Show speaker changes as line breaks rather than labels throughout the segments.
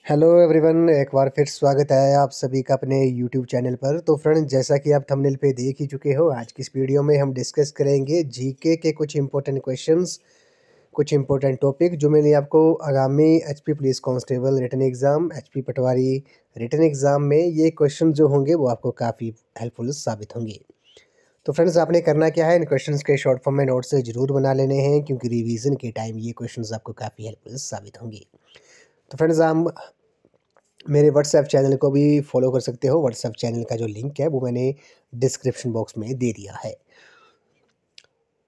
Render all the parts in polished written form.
Hello everyone, एक बार फिर स्वागत है आप सभी का अपने यूट्यूब चैनल पर। तो फ्रेंड्स, जैसा कि आप थंबनेल पे देख ही चुके हो, आज की इस वीडियो में हम डिस्कस करेंगे जीके के कुछ इंपॉर्टेंट क्वेश्चंस, कुछ इंपॉर्टेंट टॉपिक जो मेनली आपको आगामी HP police constable written exam, HP patwari written exam में ये क्वेश्चन जो होंगे वो आपको काफ़ी हेल्पफुल साबित होंगे। तो फ्रेंड्स, आपने करना क्या है, इन क्वेश्चंस के शॉर्ट फॉर्म में नोट्स ज़रूर बना लेने हैं, क्योंकि रिवीजन के टाइम ये क्वेश्चंस आपको काफ़ी हेल्पफुल साबित होंगे। तो फ्रेंड्स, हम मेरे व्हाट्सएप चैनल को भी फॉलो कर सकते हो। व्हाट्सएप चैनल का जो लिंक है वो मैंने डिस्क्रिप्शन बॉक्स में दे दिया है।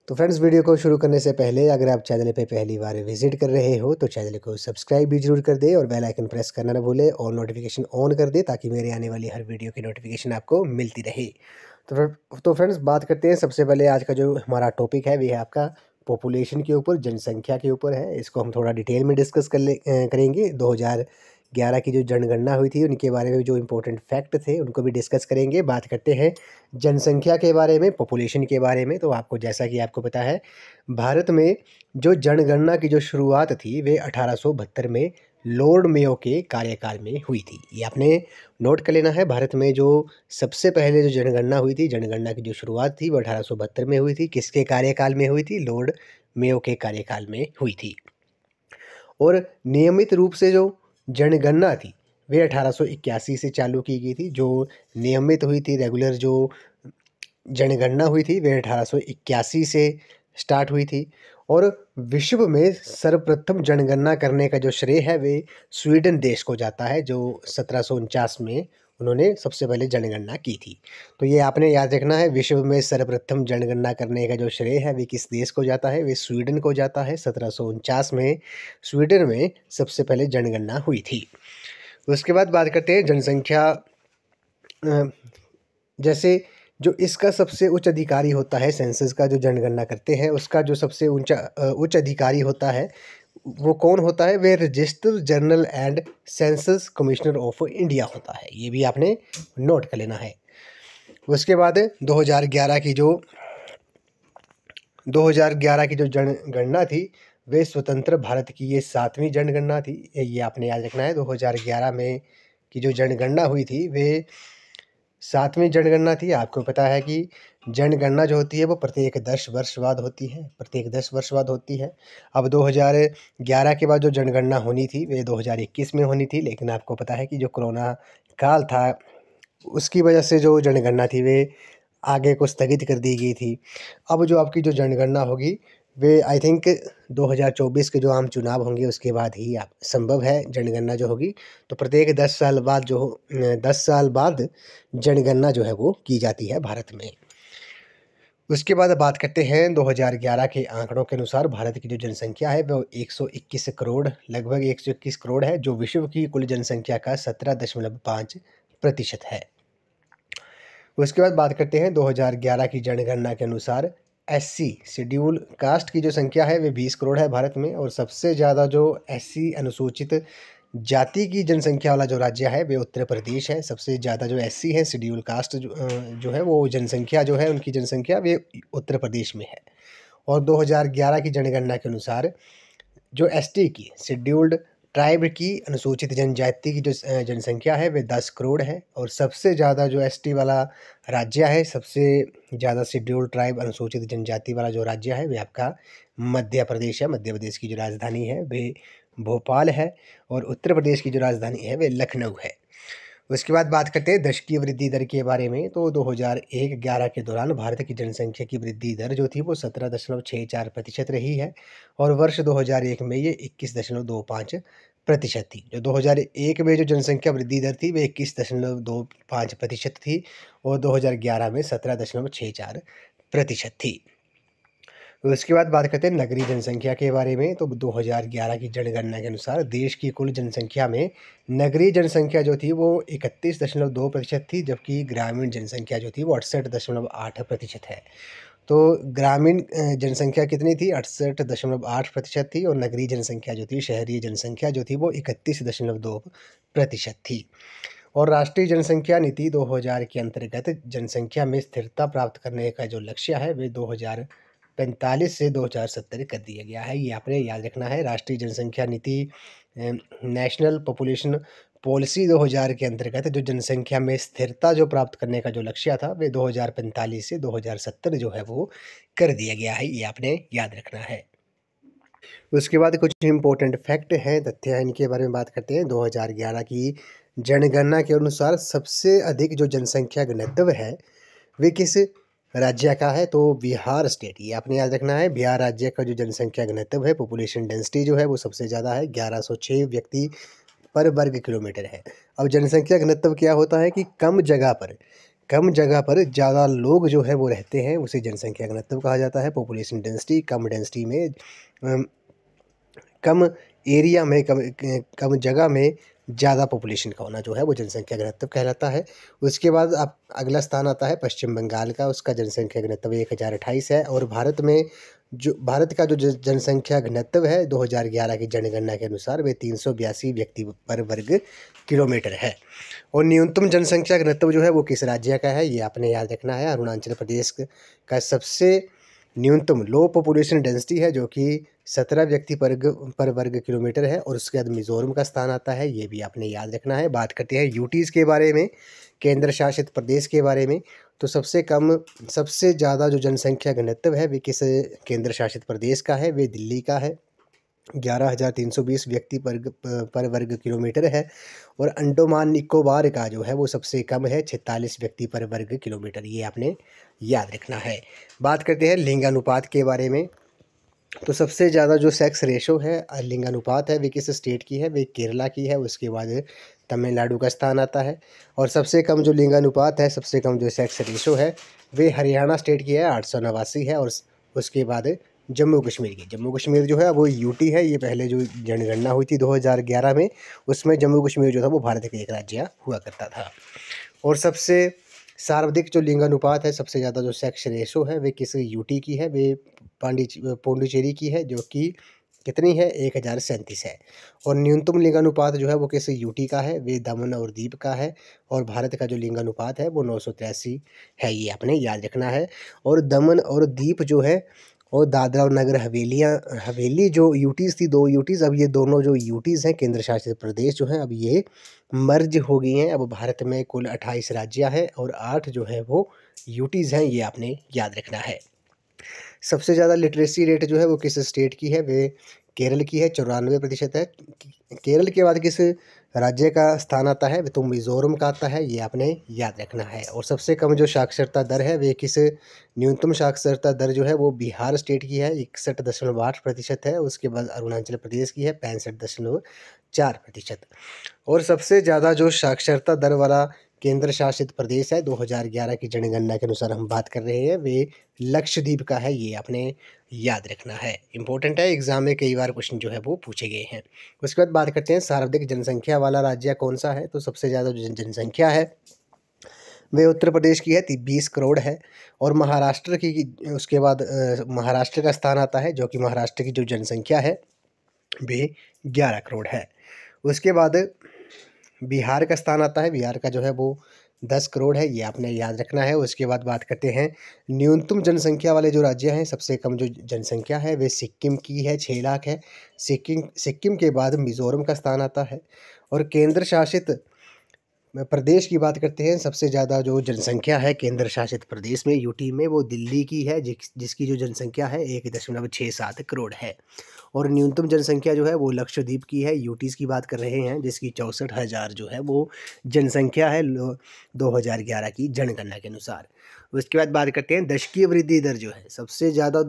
तो फ्रेंड्स, वीडियो को शुरू करने से पहले अगर आप चैनल पे पहली बार विजिट कर रहे हो तो चैनल को सब्सक्राइब भी जरूर कर दे और बेल आइकन प्रेस करना ना भूले और नोटिफिकेशन ऑन कर दे, ताकि मेरे आने वाली हर वीडियो की नोटिफिकेशन आपको मिलती रहे। तो फ्रेंड्स, बात करते हैं। सबसे पहले आज का जो हमारा टॉपिक है वो है आपका पॉपुलेशन के ऊपर, जनसंख्या के ऊपर है। इसको हम थोड़ा डिटेल में डिस्कस करेंगे। 2011 की जो जनगणना हुई थी उनके बारे में जो इम्पोर्टेंट फैक्ट थे उनको भी डिस्कस करेंगे। बात करते हैं जनसंख्या के बारे में, पॉपुलेशन के बारे में। तो आपको, जैसा कि आपको पता है, भारत में जो जनगणना की जो शुरुआत थी वे 1872 में लॉर्ड मेयो के कार्यकाल में हुई थी। ये आपने नोट कर लेना है। भारत में जो सबसे पहले जो जनगणना हुई थी, जनगणना की जो शुरुआत थी वो 1872 में हुई थी। किसके कार्यकाल में हुई थी? लॉर्ड मेयो के कार्यकाल में हुई थी। और नियमित रूप से जो जनगणना थी वे 1881 से चालू की गई थी। जो नियमित हुई थी, रेगुलर जो जनगणना हुई थी वे 1881 से स्टार्ट हुई थी। और विश्व में सर्वप्रथम जनगणना करने का जो श्रेय है वे स्वीडन देश को जाता है, जो 1749 में उन्होंने सबसे पहले जनगणना की थी। तो ये आपने याद रखना है, विश्व में सर्वप्रथम जनगणना करने का जो श्रेय है वे किस देश को जाता है? वे स्वीडन को जाता है। 1749 में स्वीडन में सबसे पहले जनगणना हुई थी। उसके बाद बात करते हैं जनसंख्या। जैसे जो इसका सबसे उच्च अधिकारी होता है, सेंसस का जो जनगणना करते हैं उसका जो सबसे उच्च अधिकारी होता है वो कौन होता है? वे registrar general and census commissioner of India होता है। ये भी आपने नोट कर लेना है। उसके बाद 2011 की जो जनगणना थी वे स्वतंत्र भारत की ये 7वीं जनगणना थी। ये आपने याद रखना है। 2011 में की जो जनगणना हुई थी वे 7वीं जनगणना थी। आपको पता है कि जनगणना जो होती है वो प्रत्येक 10 वर्ष बाद होती है, प्रत्येक 10 वर्ष बाद होती है। अब 2011 के बाद जो जनगणना होनी थी वे 2021 में होनी थी, लेकिन आपको पता है कि जो कोरोना काल था उसकी वजह से जो जनगणना थी वे आगे को स्थगित कर दी गई थी। अब जो आपकी जो जनगणना होगी वे आई थिंक 2024 के जो आम चुनाव होंगे उसके बाद ही आप संभव है जनगणना जो होगी। तो प्रत्येक 10 साल बाद 10 साल बाद जनगणना जो है वो की जाती है भारत में। उसके बाद बात करते हैं 2011 के आंकड़ों के अनुसार भारत की जो जनसंख्या है वो 121 करोड़, लगभग 121 करोड़ है, जो विश्व की कुल जनसंख्या का 17.5% है। उसके बाद बात करते हैं 2011 की जनगणना के अनुसार एससी शेड्यूल कास्ट की जो संख्या है वे 20 करोड़ है भारत में। और सबसे ज़्यादा जो एससी अनुसूचित जाति की जनसंख्या वाला जो राज्य है वे उत्तर प्रदेश है। सबसे ज़्यादा जो एससी है, शेड्यूल कास्ट जो है वो जनसंख्या जो है उनकी जनसंख्या वे उत्तर प्रदेश में है। और 2011 की जनगणना के अनुसार जो एसटी की, शेड्यूल्ड ट्राइब की, अनुसूचित जनजाति की जो जनसंख्या है वे 10 करोड़ है। और सबसे ज़्यादा जो एसटी वाला राज्य है, सबसे ज़्यादा शेड्यूल्ड ट्राइब अनुसूचित जनजाति वाला जो राज्य है वे आपका मध्य प्रदेश है। मध्य प्रदेश की जो राजधानी है वे भोपाल है और उत्तर प्रदेश की जो राजधानी है वे लखनऊ है। उसके बाद बात करते हैं दशकीय वृद्धि दर के बारे में। तो 2001-11 के दौरान भारत की जनसंख्या की वृद्धि दर जो थी वो 17.64% रही है। और वर्ष 2001 में ये 21.25% थी। जो 2001 में जो जनसंख्या वृद्धि दर थी वे 21.25% थी और 2011 में 17.64% थी। उसके बाद बात करते हैं नगरीय जनसंख्या के बारे में। तो 2011 की जनगणना के अनुसार देश की कुल जनसंख्या में नगरीय जनसंख्या जो थी वो 31.2% थी, जबकि ग्रामीण जनसंख्या जो थी वो 68.8% है। तो ग्रामीण जनसंख्या कितनी थी? 68.8% थी। और नगरीय जनसंख्या जो थी, शहरी जनसंख्या जो थी वो 31.2% थी। और राष्ट्रीय जनसंख्या नीति 2000 के अंतर्गत जनसंख्या में स्थिरता प्राप्त करने का जो लक्ष्य है वे 2045 से 2070 कर दिया गया है। ये आपने याद रखना है। राष्ट्रीय जनसंख्या नीति नेशनल पॉपुलेशन पॉलिसी 2000 के अंतर्गत जो जनसंख्या में स्थिरता जो प्राप्त करने का जो लक्ष्य था, वे 2045 से 2070 जो है वो कर दिया गया है, ये आपने याद रखना है। उसके बाद कुछ इम्पोर्टेंट फैक्ट हैं, तथ्य हैं, इनके बारे में बात करते हैं। 2011 की जनगणना के अनुसार सबसे अधिक जो जनसंख्या घनत्व है, वे किस राज्य का है? तो बिहार स्टेट, ये आपने याद रखना है। बिहार राज्य का जो जनसंख्या घनत्व है, पॉपुलेशन डेंसिटी जो है वो सबसे ज़्यादा है, 1106 व्यक्ति पर वर्ग किलोमीटर है। अब जनसंख्या घनत्व क्या होता है कि कम जगह पर ज़्यादा लोग जो है वो रहते हैं, उसे जनसंख्या घनत्व कहा जाता है। पॉपुलेशन डेंसिटी, कम डेंसिटी में कम एरिया में कम जगह में ज़्यादा पॉपुलेशन का होना जो है वो जनसंख्या घनत्व कहलाता है। उसके बाद अब अगला स्थान आता है पश्चिम बंगाल का, उसका जनसंख्या घनत्व 1028 है। और भारत का जो जनसंख्या घनत्व है 2011 की जनगणना के अनुसार वे 382 व्यक्ति पर वर्ग किलोमीटर है। और न्यूनतम जनसंख्या घनत्व जो है वो किस राज्य का है? ये आपने याद रखना है। अरुणाचल प्रदेश का सबसे न्यूनतम लो पॉपुलेशन डेंसिटी है, जो कि 17 व्यक्ति पर वर्ग किलोमीटर है। और उसके बाद मिज़ोरम का स्थान आता है, ये भी आपने याद रखना है। बात करते हैं यूटीज़ के बारे में, केंद्र शासित प्रदेश के बारे में। तो सबसे ज़्यादा जो जनसंख्या घनत्व है वे किस केंद्र शासित प्रदेश का है? वे दिल्ली का है, 11,320 व्यक्ति पर वर्ग किलोमीटर है। और अंडमान निकोबार का जो है वो सबसे कम है, 46 व्यक्ति पर वर्ग किलोमीटर, ये आपने याद रखना है। बात करते हैं लिंगानुपात के बारे में। तो सबसे ज़्यादा जो सेक्स रेशो है, लिंगानुपात है, वे किस स्टेट की है? वे केरला की है। उसके बाद तमिलनाडु का स्थान आता है। और सबसे कम जो लिंगानुपात है, सबसे कम जो सेक्स रेशो है, वे हरियाणा स्टेट की है, 889 है। और उसके बाद जम्मू कश्मीर जो है वो यूटी है। ये पहले जो जनगणना हुई थी 2011 में, उसमें जम्मू कश्मीर जो था वो भारत का एक राज्य हुआ करता था। और सबसे सर्वाधिक जो लिंगानुपात है, सबसे ज़्यादा जो सेक्स रेशो है, वे किस यूटी की है? वे पौंडीचेरी की है, जो कि कितनी है? 1037 है। और न्यूनतम लिंगानुपात जो है वो किस यूटी का है? वे दमन और दीप का है। और भारत का जो लिंगानुपात है वो 983 है, ये आपने याद रखना है। और दमन और दीप जो है, और दादरा और नगर हवेली जो यूटीज़ थी, 2 यूटीज़, अब ये दोनों जो यूटीज़ हैं, केंद्र शासित प्रदेश जो हैं, अब ये मर्ज हो गई हैं। अब भारत में कुल 28 राज्य हैं और 8 जो है वो यूटीज़ हैं, ये आपने याद रखना है। सबसे ज़्यादा लिटरेसी रेट जो है वो किस स्टेट की है? वे केरल की है, 94% है। केरल के बाद किस राज्य का स्थान आता है? तो मिज़ोरम का आता है, ये आपने याद रखना है। और सबसे कम जो साक्षरता दर है, वे किस न्यूनतम साक्षरता दर जो है वो बिहार स्टेट की है, 61.8% है। उसके बाद अरुणाचल प्रदेश की है, 65.4%। और सबसे ज़्यादा जो साक्षरता दर वाला केंद्र शासित प्रदेश है 2011 की जनगणना के अनुसार हम बात कर रहे हैं, वे लक्षद्वीप का है, ये आपने याद रखना है। इंपॉर्टेंट है, एग्जाम में कई बार क्वेश्चन जो है वो पूछे गए हैं। उसके बाद बात करते हैं सर्वाधिक जनसंख्या वाला राज्य कौन सा है? तो सबसे ज़्यादा जो जनसंख्या है वे उत्तर प्रदेश की है, 20 करोड़ है। और महाराष्ट्र की, उसके बाद महाराष्ट्र का स्थान आता है, जो कि महाराष्ट्र की जो जनसंख्या है वे 11 करोड़ है। उसके बाद बिहार का स्थान आता है, बिहार का जो है वो 10 करोड़ है, ये आपने याद रखना है। उसके बाद बात करते हैं न्यूनतम जनसंख्या वाले जो राज्य हैं, सबसे कम जो जनसंख्या है वे सिक्किम की है, 6 लाख है। सिक्किम के बाद मिज़ोरम का स्थान आता है। और केंद्र शासित प्रदेश की बात करते हैं, सबसे ज़्यादा जो जनसंख्या है केंद्र शासित प्रदेश में, यूटी में, वो दिल्ली की है, जिसकी जो जनसंख्या है 1.67 करोड़ है। और न्यूनतम जनसंख्या जो है वो लक्षद्वीप की है, यूटीज़ की बात कर रहे हैं, जिसकी 64,000 जो है वो जनसंख्या है 2011 की जनगणना के अनुसार। उसके बाद बात करते हैं दशकीय वृद्धि दर जो है, सबसे ज़्यादा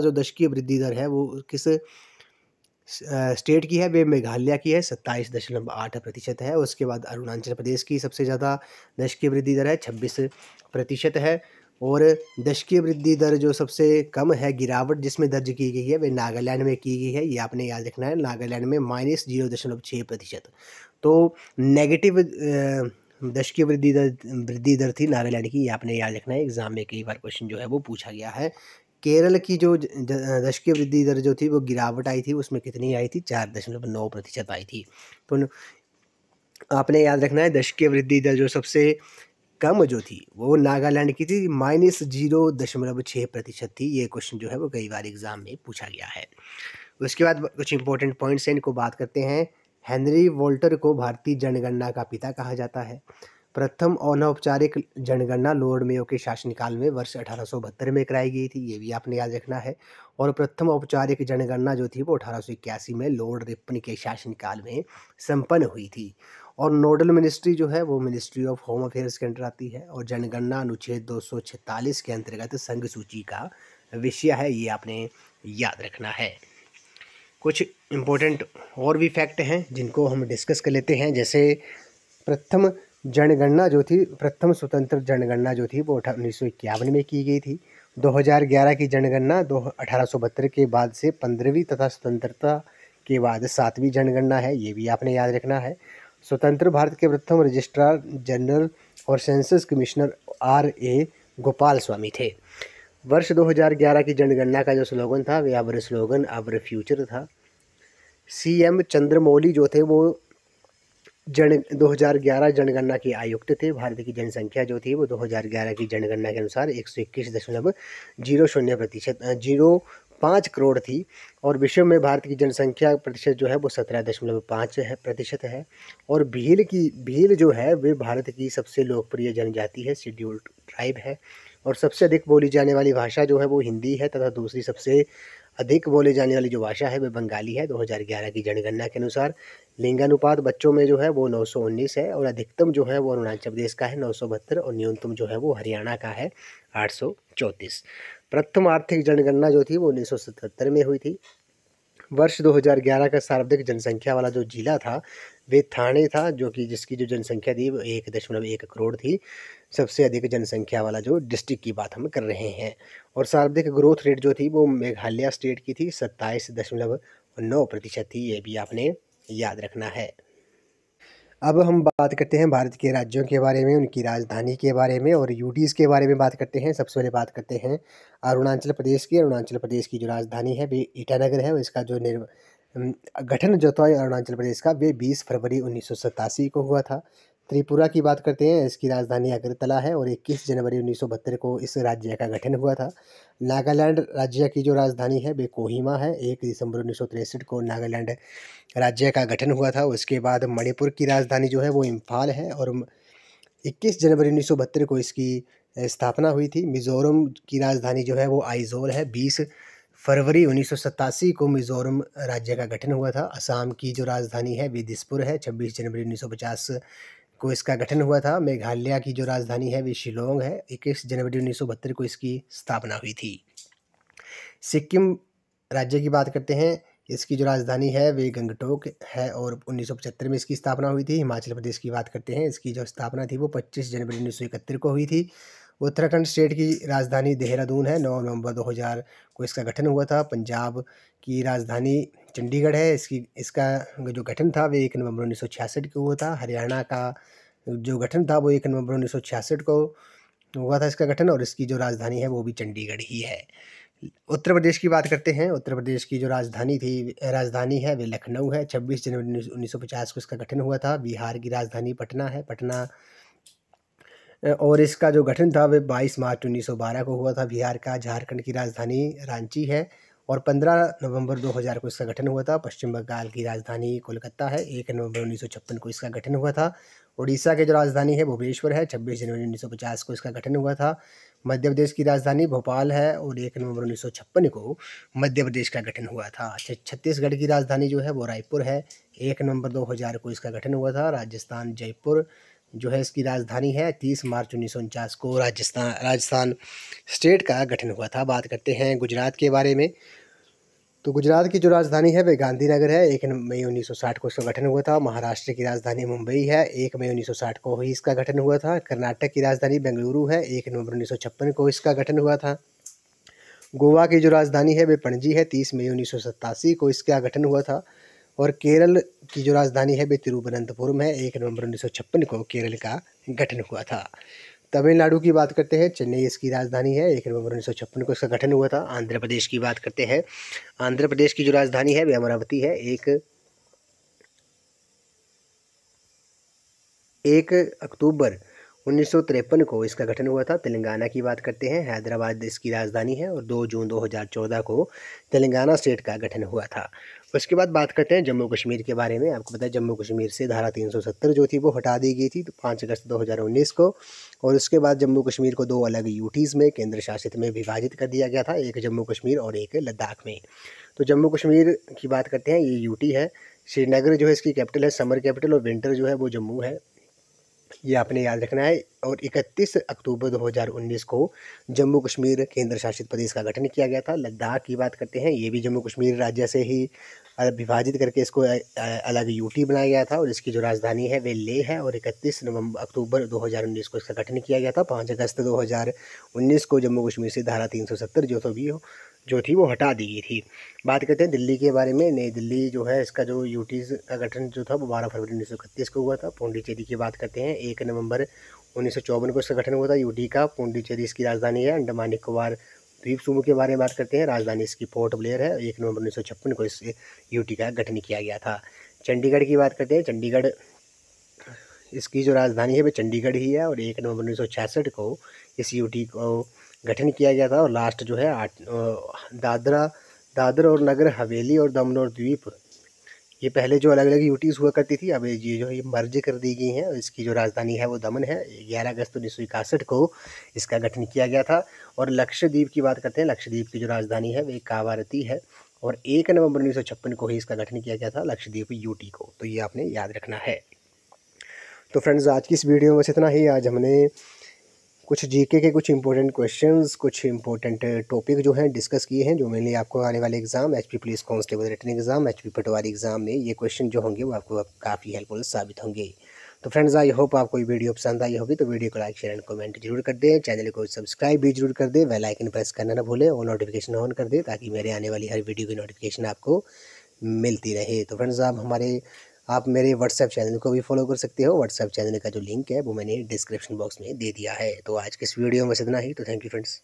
जो दशकीय वृद्धि दर है वो किस स्टेट की है? वे मेघालय की है, 27.8% है। उसके बाद अरुणाचल प्रदेश की सबसे ज़्यादा दशकीय वृद्धि दर है, 26% है। और दशकीय वृद्धि दर जो सबसे कम है, गिरावट जिसमें दर्ज की गई है, वे नागालैंड में की गई है, ये आपने याद रखना है। नागालैंड में -0.6%। तो नेगेटिव दशकीय वृद्धि दर थी नागालैंड की, ये आपने याद रखना है। एग्जाम में कई बार क्वेश्चन जो है वो पूछा गया है। केरल की जो दशकीय वृद्धि दर जो थी वो गिरावट आई थी, उसमें कितनी आई थी? 4.9% आई थी। तो आपने याद रखना है, दशकीय वृद्धि दर जो सबसे कम जो थी वो नागालैंड की थी, -0.6% थी। ये क्वेश्चन जो है वो कई बार एग्जाम में पूछा गया है। उसके बाद कुछ इंपॉर्टेंट पॉइंट्स हैं, इनको बात करते हैं। हेनरी वोल्टर को भारतीय जनगणना का पिता कहा जाता है। प्रथम अनौपचारिक जनगणना लॉर्ड मेयो के शासनकाल में वर्ष 1872 में कराई गई थी, ये भी आपने याद रखना है। और प्रथम औपचारिक जनगणना जो थी वो 1881 में लॉर्ड रिपन के शासनकाल में संपन्न हुई थी। और नोडल मिनिस्ट्री जो है वो मिनिस्ट्री ऑफ होम अफेयर्स के अंडर आती है। और जनगणना अनुच्छेद 246 के अंतर्गत संघ सूची का विषय है, ये आपने याद रखना है। कुछ इम्पोर्टेंट और भी फैक्ट हैं जिनको हम डिस्कस कर लेते हैं। जैसे प्रथम जनगणना जो थी, प्रथम स्वतंत्र जनगणना जो थी वो 1951 में की गई थी। 2011 की जनगणना 1872 के बाद से 15वीं तथा स्वतंत्रता के बाद 7वीं जनगणना है, ये भी आपने याद रखना है। स्वतंत्र भारत के प्रथम रजिस्ट्रार जनरल और census commissioner R.A. Gopal Swami थे। वर्ष 2011 की जनगणना का जो स्लोगन था वह आवर स्लोगन आवर फ्यूचर था। CM चंद्रमौली जो थे वो 2011 जनगणना के आयुक्त थे। भारत की जनसंख्या जो थी वो 2011 की जनगणना के अनुसार 121.05 करोड़ थी। और विश्व में भारत की जनसंख्या प्रतिशत जो है वो 17.5% है। और भील जो है वे भारत की सबसे लोकप्रिय जनजाति है, शेड्यूल्ड ट्राइब है। और सबसे अधिक बोली जाने वाली भाषा जो है वो हिंदी है तथा दूसरी सबसे अधिक बोले जाने वाली जो भाषा है वह बंगाली है 2011 की जनगणना के अनुसार। लिंगानुपात बच्चों में जो है वो 919 है। और अधिकतम जो है वो अरुणाचल प्रदेश का है 972 और न्यूनतम जो है वो हरियाणा का है 834। प्रथम आर्थिक जनगणना जो थी वो 1977 में हुई थी। वर्ष 2011 का सर्वाधिक जनसंख्या वाला जो जिला था वे ठाणे था, जो कि जिसकी जो जनसंख्या थी वो 1.1 करोड़ थी। सबसे अधिक जनसंख्या वाला जो डिस्ट्रिक्ट की बात हम कर रहे हैं। और सर्वाधिक ग्रोथ रेट जो थी वो मेघालय स्टेट की थी, 27.9% थी, ये भी आपने याद रखना है। अब हम बात करते हैं भारत के राज्यों के बारे में, उनकी राजधानी के बारे में और यूटीज़ के बारे में बात करते हैं। सबसे पहले बात करते हैं अरुणाचल प्रदेश की। अरुणाचल प्रदेश की जो राजधानी है वे ईटानगर है और इसका जो गठन जो था अरुणाचल प्रदेश का वे 20 फरवरी 1987 को हुआ था। त्रिपुरा की बात करते हैं, इसकी राजधानी अगरतला है और 21 जनवरी 1972 को इस राज्य का गठन हुआ था। नागालैंड राज्य की जो राजधानी है वे कोहिमा है, 1 दिसंबर 1963 को नागालैंड राज्य का गठन हुआ था। उसके बाद मणिपुर की राजधानी जो है वो इम्फाल है और 21 जनवरी 1972 को इसकी स्थापना हुई थी। मिज़ोरम की राजधानी जो है वो आइजोल है, 20 फरवरी 1987 को मिज़ोरम राज्य का गठन हुआ था। असम की जो राजधानी है वे दिसपुर है, 26 जनवरी 1950 को इसका गठन हुआ था। मेघालय की जो राजधानी है वे शिलोंग है, 21 जनवरी 1972 को इसकी स्थापना हुई थी। सिक्किम राज्य की बात करते हैं, इसकी जो राजधानी है वे गंगटोक है और 1975 में इसकी स्थापना हुई थी। हिमाचल प्रदेश की बात करते हैं, इसकी जो स्थापना थी वो 25 जनवरी 1971 को हुई थी। उत्तराखंड स्टेट की राजधानी देहरादून है, 9 नवंबर 2000 को इसका गठन हुआ था। पंजाब की राजधानी चंडीगढ़ है, इसका जो गठन था वे 1 नवंबर 1966 को हुआ था। हरियाणा का जो गठन था वो 1 नवंबर 1966 को हुआ था इसका गठन और इसकी जो राजधानी है वो भी चंडीगढ़ ही है। उत्तर प्रदेश की बात करते हैं, उत्तर प्रदेश की जो राजधानी है वे लखनऊ है, 26 जनवरी 1950 को इसका गठन हुआ था। बिहार की राजधानी पटना है, पटना और इसका जो गठन था वे 22 मार्च 1912 को हुआ था बिहार का। झारखंड की राजधानी रांची है और 15 नवंबर 2000 को इसका गठन हुआ था। पश्चिम बंगाल की राजधानी कोलकाता है, 1 नवंबर 1956 को इसका गठन हुआ था। उड़ीसा की जो राजधानी है भुवनेश्वर है, 26 जनवरी 1950 को इसका गठन हुआ था। मध्य प्रदेश की राजधानी भोपाल है और 1 नवंबर 1956 को मध्य प्रदेश का गठन हुआ था। छत्तीसगढ़ की राजधानी जो है वो रायपुर है, 1 नवंबर 2000 को इसका गठन हुआ था। राजस्थान जयपुर जो है इसकी राजधानी है, 30 मार्च 1949 को राजस्थान स्टेट का गठन हुआ था। बात करते हैं गुजरात के बारे में, तो गुजरात की जो राजधानी है वे गांधीनगर है, 1 मई 1960 को इसका गठन हुआ था। महाराष्ट्र की राजधानी मुंबई है, 1 मई 1960 को ही इसका गठन हुआ था। कर्नाटक की राजधानी बेंगलुरु है, 1 नवंबर 1956 को इसका गठन हुआ था। गोवा की जो राजधानी है वे पणजी है, 30 मई 1987 को इसका गठन हुआ था। और केरल की जो राजधानी है वे तिरुवनंतपुरम है, 1 नवंबर 1956 को केरल का गठन हुआ था। तमिलनाडु की बात करते हैं, चेन्नई इसकी राजधानी है, 1 नवंबर 1956 को इसका गठन हुआ था। आंध्र प्रदेश की बात करते हैं, आंध्र प्रदेश की जो राजधानी है वे अमरावती है, 1 अक्टूबर 1953 को इसका गठन हुआ था। तेलंगाना की बात करते हैं, हैदराबाद इसकी राजधानी है और 2 जून 2014 को तेलंगाना स्टेट का गठन हुआ था। उसके बाद बात करते हैं जम्मू कश्मीर के बारे में। आपको पता है जम्मू कश्मीर से धारा 370 जो थी वो हटा दी गई थी तो 5 अगस्त 2019 को, और उसके बाद जम्मू कश्मीर को 2 अलग यूटीज़ में केंद्र शासित में विभाजित कर दिया गया था, एक जम्मू कश्मीर और एक लद्दाख में। तो जम्मू कश्मीर की बात करते हैं, ये यूटी है। श्रीनगर जो है इसकी कैपिटल है, समर कैपिटल, और विंटर जो है वो जम्मू है, ये आपने याद रखना है। और 31 अक्टूबर 2019 को जम्मू कश्मीर केंद्र शासित प्रदेश का गठन किया गया था। लद्दाख की बात करते हैं, ये भी जम्मू कश्मीर राज्य से ही विभाजित करके इसको अलग यूटी बनाया गया था और इसकी जो राजधानी है वे लेह है। और 31 अक्टूबर 2019 को इसका गठन किया गया था। 5 अगस्त 2019 को जम्मू कश्मीर से धारा 370 जो थी वो हटा दी गई थी। बात करते हैं दिल्ली के बारे में। नई दिल्ली जो है इसका जो यूटीज़ का गठन जो था वो 12 फरवरी 1931 को हुआ था। पौंडीचेरी की बात करते हैं, 1 नवंबर 1954 को इसका गठन हुआ था यूटी का। पौंडीचेरी इसकी राजधानी है। अंडमान निकोबार द्वीप समूह के बारे में बात करते हैं, राजधानी इसकी पोर्ट ब्लेयर है। 1 नवंबर 1956 को इस यूटी का गठन किया गया था। चंडीगढ़ की बात करते हैं, चंडीगढ़ इसकी जो राजधानी है वह चंडीगढ़ ही है और 1 नवंबर 1966 को इस यूटी को गठन किया गया था। और लास्ट जो है दादर और नगर हवेली और दमन और द्वीप, ये पहले जो अलग अलग यूटीज़ हुआ करती थी, अब ये जो है मर्ज कर दी गई हैं। इसकी जो राजधानी है वो दमन है। 11 अगस्त 1961 को इसका गठन किया गया था। और लक्षद्वीप की बात करते हैं, लक्षद्वीप की जो राजधानी है वे कावारती है और 1 नवंबर 1956 को ही इसका गठन किया गया था लक्षद्वीप यूटी को। तो ये आपने याद रखना है। तो फ्रेंड्स, आज की इस वीडियो में बस इतना ही। आज हमने कुछ जीके के कुछ इंपॉर्टेंट क्वेश्चंस, कुछ इंपॉर्टेंट टॉपिक जो हैं डिस्कस किए हैं, जो मेनली आपको आने वाले exam HP police constable written exam, HP patwari exam में ये क्वेश्चन जो होंगे वो आपको काफ़ी हेल्पफुल साबित होंगे। तो फ्रेंड्स, आई होप आपको ये वीडियो पसंद आई होगी। तो वीडियो को लाइक शेयर एंड कमेंट जरूर कर दें, चैनल को सब्सक्राइब भी जरूर कर दें, बेल आइकन प्रेस करना ना भूलें और नोटिफिकेशन ऑन कर दें ताकि मेरे आने वाली हर वीडियो की नोटिफिकेशन आपको मिलती रहे। तो फ्रेंड्स, आप मेरे व्हाट्सएप चैनल को भी फॉलो कर सकते हो। व्हाट्सएप चैनल का जो लिंक है वो मैंने डिस्क्रिप्शन बॉक्स में दे दिया है। तो आज के इस वीडियो में बस इतना ही। तो थैंक यू फ्रेंड्स।